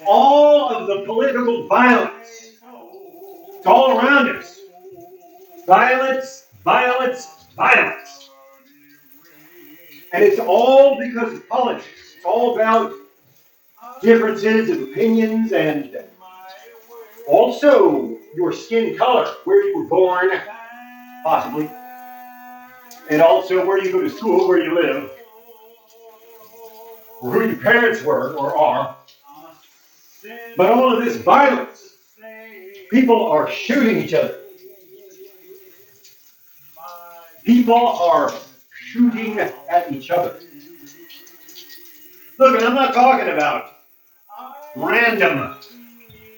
All of the political violence, it's all around us. Violence, violence, violence. And it's all because of politics. It's all about differences of opinions and also your skin color, where you were born, possibly, and also where you go to school, where you live, or who your parents were or are. But all of this violence, people are shooting each other. People are shooting at each other. Look, and I'm not talking about random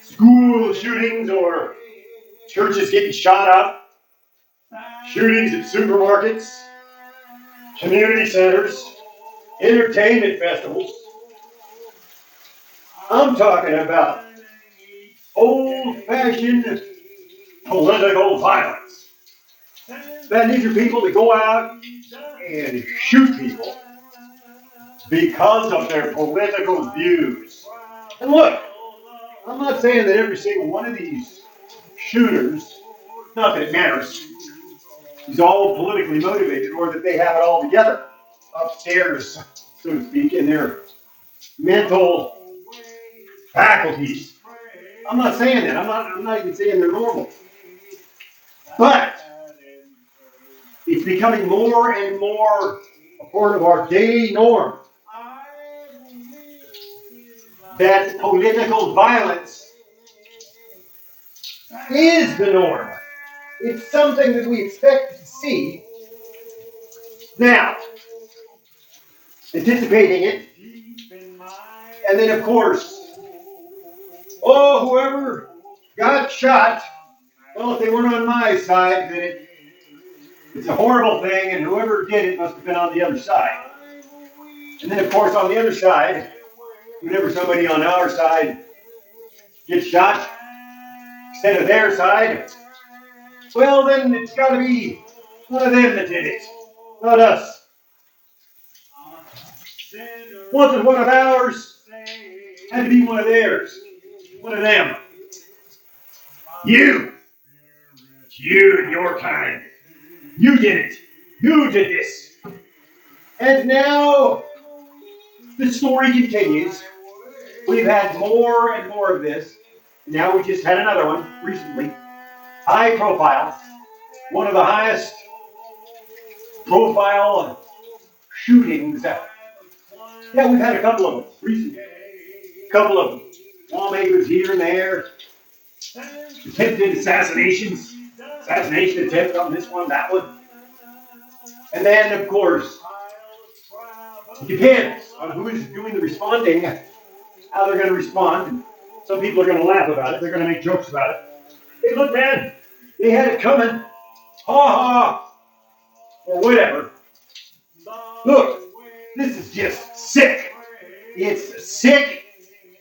school shootings or churches getting shot up, shootings at supermarkets, community centers, entertainment festivals. I'm talking about old-fashioned political violence. That these are people that go out and shoot people because of their political views. And look, I'm not saying that every single one of these shooters, not that it matters, is all politically motivated or that they have it all together upstairs, so to speak, in their mental faculties. I'm not saying that. I'm not even saying they're normal. But it's becoming more and more a part of our daily norm that political violence is the norm. It's something that we expect to see. Now, anticipating it, and then of course, whoever got shot, well, if they weren't on my side, then it's a horrible thing, and whoever did it must have been on the other side. And then, of course, on the other side, whenever somebody on our side gets shot instead of their side, well, then it's got to be one of them that did it, not us. Wasn't one of ours, had to be one of theirs, one of them. You and your kind, you did it. You did this. And now the story continues. We've had more and more of this. Now we just had another one recently. High profile. One of the highest profile shootings. Yeah, we've had a couple of them recently. A couple of lawmakers here and there. Attempted assassination attempt on this one, that one. And then, of course, it depends on who is doing the responding, how they're going to respond. Some people are going to laugh about it. They're going to make jokes about it. Hey, look, man, they had it coming. Ha ha. Or whatever. Look, this is just sick. It's sick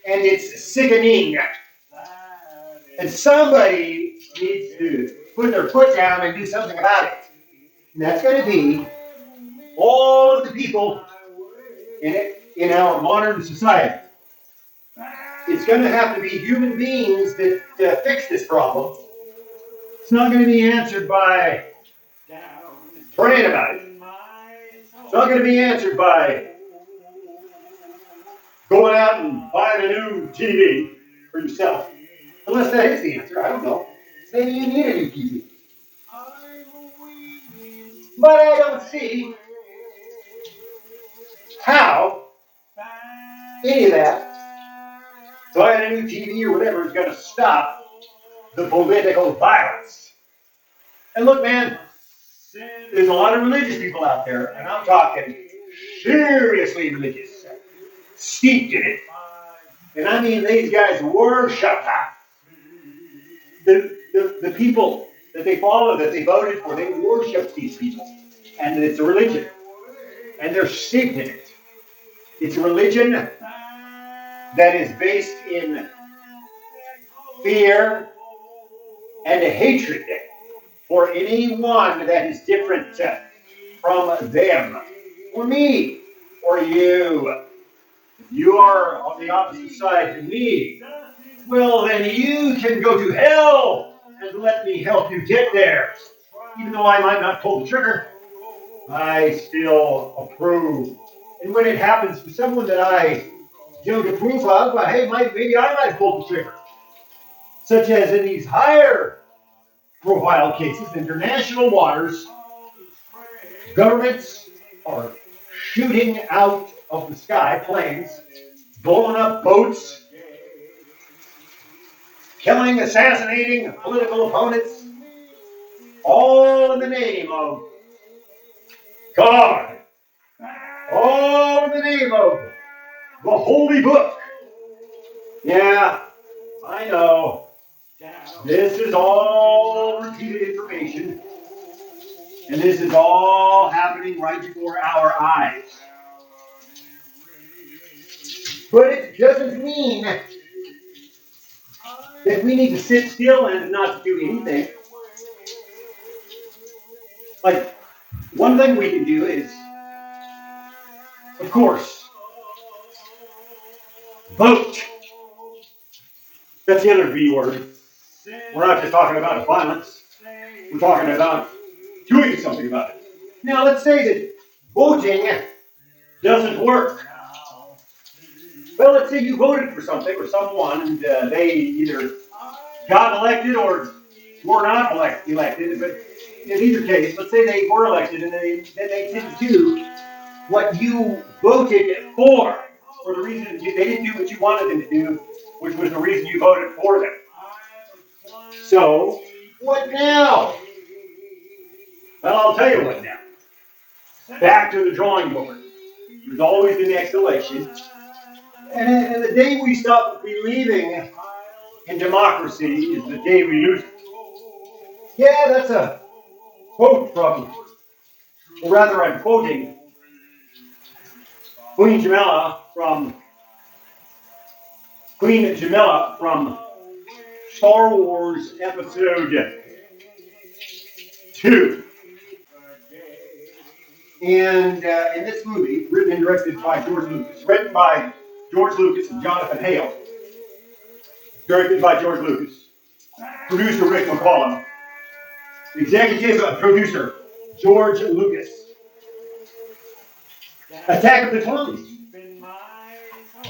and it's sickening. And somebody needs to put their foot down and do something about it. And that's going to be all of the people in our modern society. It's going to have to be human beings that fix this problem. It's not going to be answered by praying about it. It's not going to be answered by going out and buying a new TV for yourself. Unless that is the answer, I don't know. Maybe you need a new TV. But I don't see how any of that, buying a new TV or whatever, is going to stop the political violence. And look, man, there's a lot of religious people out there, and I'm talking seriously religious, steeped in it. And I mean, these guys worship the people that they follow, that they voted for. They worship these people. And it's a religion. And they're steeped in it. It's a religion that is based in fear and a hatred for anyone that is different from them, or me, or you. If you are on the opposite side to me, well, then you can go to hell and let me help you get there. Even though I might not pull the trigger, I still approve. And when it happens to someone that I don't approve of, well, hey, maybe I might pull the trigger. Such as in these higher profile cases, international waters, governments are shooting out of the sky planes, blowing up boats, killing, assassinating political opponents, all in the name of God, all in the name of the Holy Book. Yeah, I know. This is all repeated information, and this is all happening right before our eyes. But it doesn't mean that we need to sit still and not do anything. Like, one thing we can do is, of course, vote. That's the other V word. We're not just talking about violence. We're talking about doing something about it. Now, let's say that voting doesn't work. Well, let's say you voted for something or someone, and they either got elected or were not elected. But in either case, let's say they were elected and they didn't do what you voted for the reason they didn't do what you wanted them to do, which was the reason you voted for them. So, what now? Well, I'll tell you what now. Back to the drawing board. There's always the next election. And the day we stop believing in democracy is the day we lose it. Yeah, that's a quote from, or rather I'm quoting Queen Jamila from Star Wars Episode 2. And in this movie, written and directed by George Lucas, written by George Lucas and Jonathan Hale, directed by George Lucas, producer Rick McCallum, executive producer George Lucas. Attack of the Clones.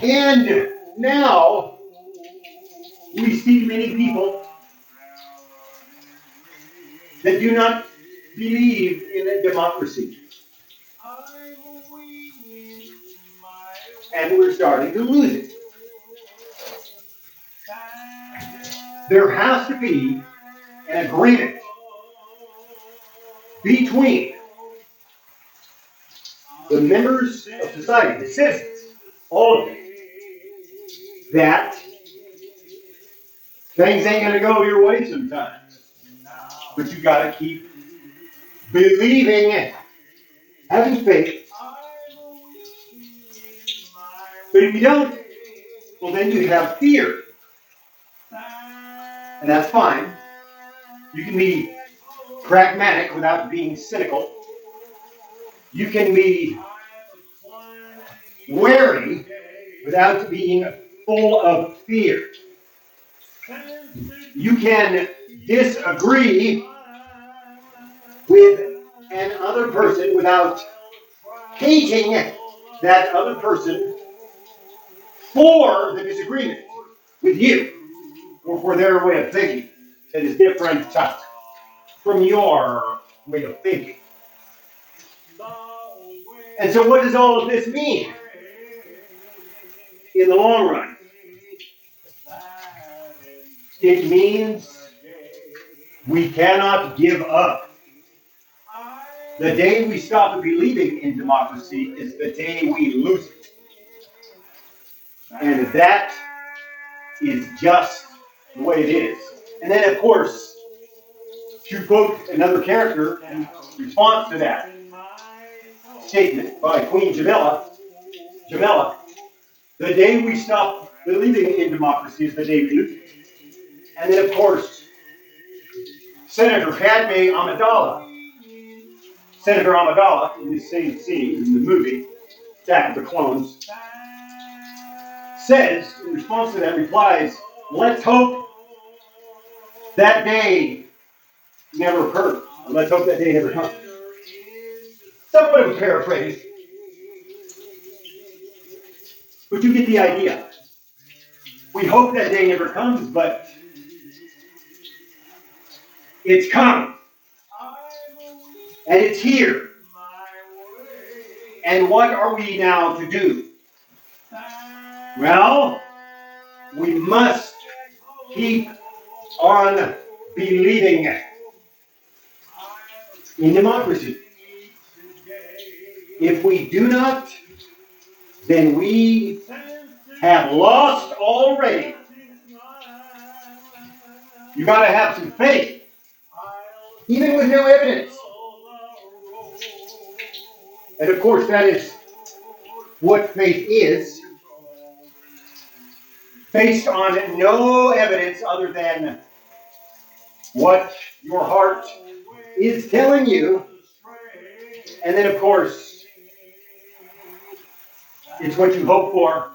And now we see many people that do not believe in a democracy. And we're starting to lose it. There has to be an agreement between the members of society, the citizens, all of them, that things ain't going to go your way sometimes. But you got to keep believing it, having faith. But if you don't, well, then you have fear. And that's fine. You can be pragmatic without being cynical. You can be wary without being full of fear. You can disagree with another person without hating that other person for the disagreement with you or for their way of thinking that is different from your way of thinking. And so what does all of this mean in the long run? It means we cannot give up. The day we stop believing in democracy is the day we lose it. And that is just the way it is. And then, of course, to quote another character in response to that statement by Queen Jamila, the day we stop believing in democracy is the day we lose it. And then, of course, Senator Padme Amidala, in this same scene in the movie, Attack of the Clones, says, in response to that, replies, let's hope that day never occurs. Let's hope that day never comes. Somewhat of a paraphrase, but you get the idea. We hope that day never comes, but it's coming. And it's here. And what are we now to do? Well, we must keep on believing in democracy. If we do not, then we have lost already. You got to have some faith, even with no evidence. And of course, that is what faith is, based on no evidence other than what your heart is telling you. And then, of course, it's what you hope for.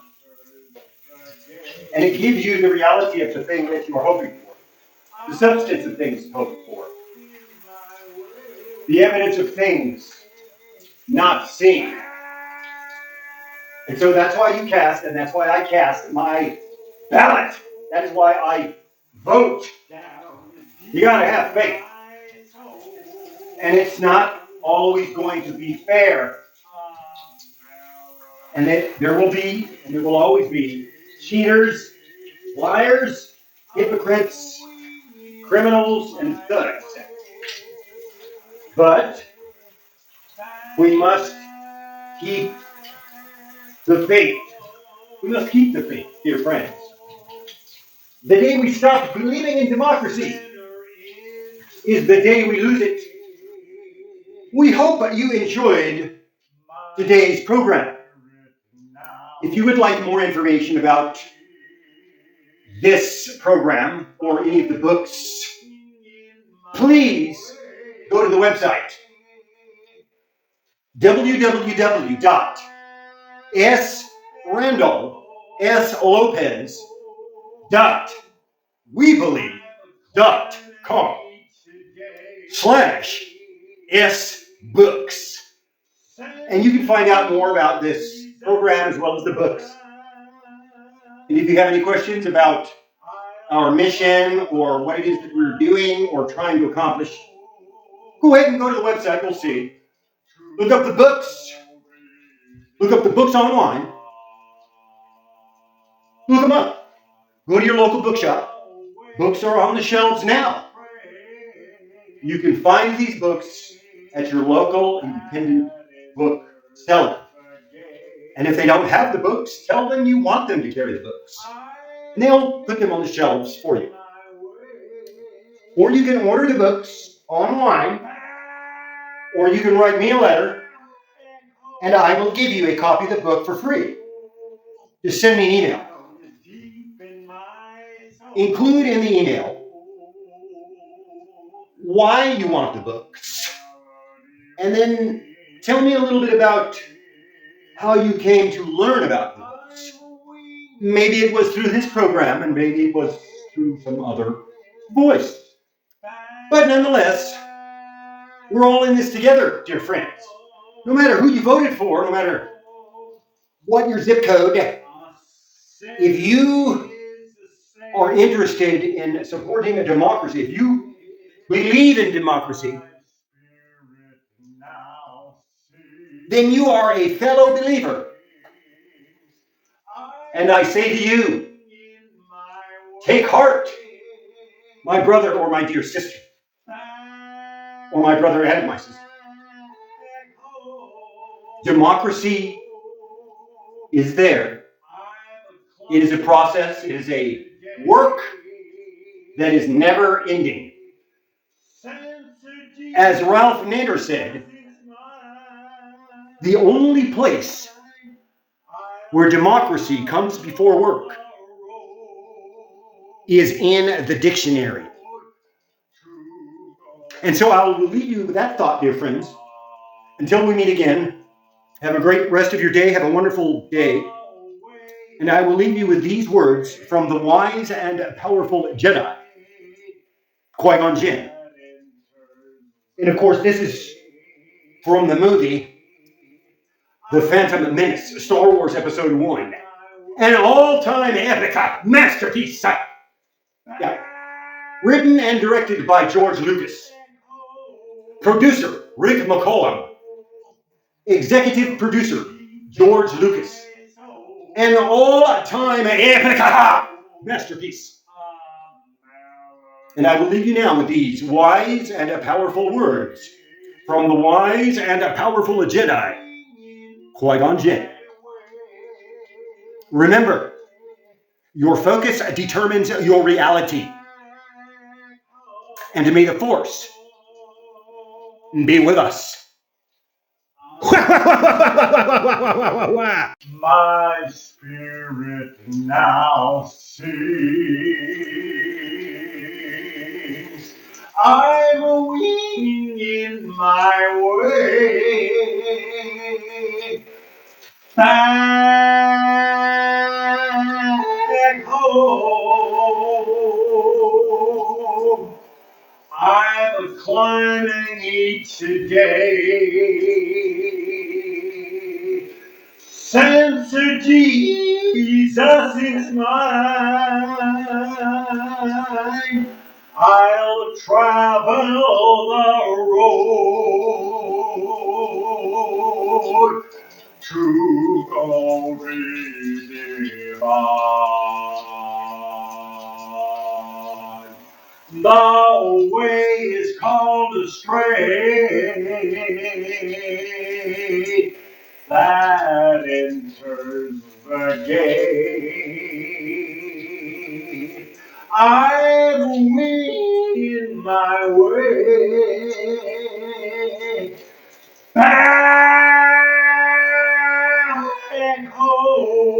And it gives you the reality of the thing that you are hoping for. The substance of things hoped for. The evidence of things not seen. And so that's why you cast, and that's why I cast my ballot. That is why I vote. You gotta have faith. And it's not always going to be fair. And there will be, and there will always be, cheaters, liars, hypocrites, criminals, and thugs. But we must keep the faith. We must keep the faith, dear friends. The day we stop believing in democracy is the day we lose it. We hope that you enjoyed today's program. If you would like more information about this program or any of the books, please go to the website www.srandall.com/sbooks. And you can find out more about this program as well as the books. And if you have any questions about our mission or what it is that we're doing or trying to accomplish, go ahead and go to the website. You'll see. Look up the books. Look up the books online. Look them up. Go to your local bookshop. Books are on the shelves now. You can find these books at your local independent book seller. And if they don't have the books, tell them you want them to carry the books. And they'll put them on the shelves for you. Or you can order the books online, or you can write me a letter, and I will give you a copy of the book for free. Just send me an email. Include in the email why you want the books. And then tell me a little bit about how you came to learn about the books. Maybe it was through this program, and maybe it was through some other voice. But nonetheless, we're all in this together, dear friends. No matter who you voted for, no matter what your zip code, if you are interested in supporting a democracy, if you believe in democracy, then you are a fellow believer. And I say to you, take heart, my brother or my dear sister, or my brother and my sister. Democracy is there. It is a process. It is a work that is never ending. As Ralph Nader said, the only place where democracy comes before work is in the dictionary. And so I will leave you with that thought, dear friends. Until we meet again, have a great rest of your day. Have a wonderful day. And I will leave you with these words from the wise and powerful Jedi, Qui-gon Jinn. And of course, this is from the movie The Phantom Menace, Star Wars Episode 1. An all-time epic masterpiece. Yeah. Written and directed by George Lucas. Producer, Rick McCollum. Executive producer, George Lucas. An all-time epic masterpiece. And I will leave you now with these wise and powerful words from the wise and powerful Jedi, Qui-Gon Jinn. Remember, your focus determines your reality. And may the Force be with us. My spirit now sings. I'm winging my way back home. I'm climbing each day. Since Jesus is mine, I'll travel the road to glory divine. The way is called straight that enters the gate. I'm winging my way back home.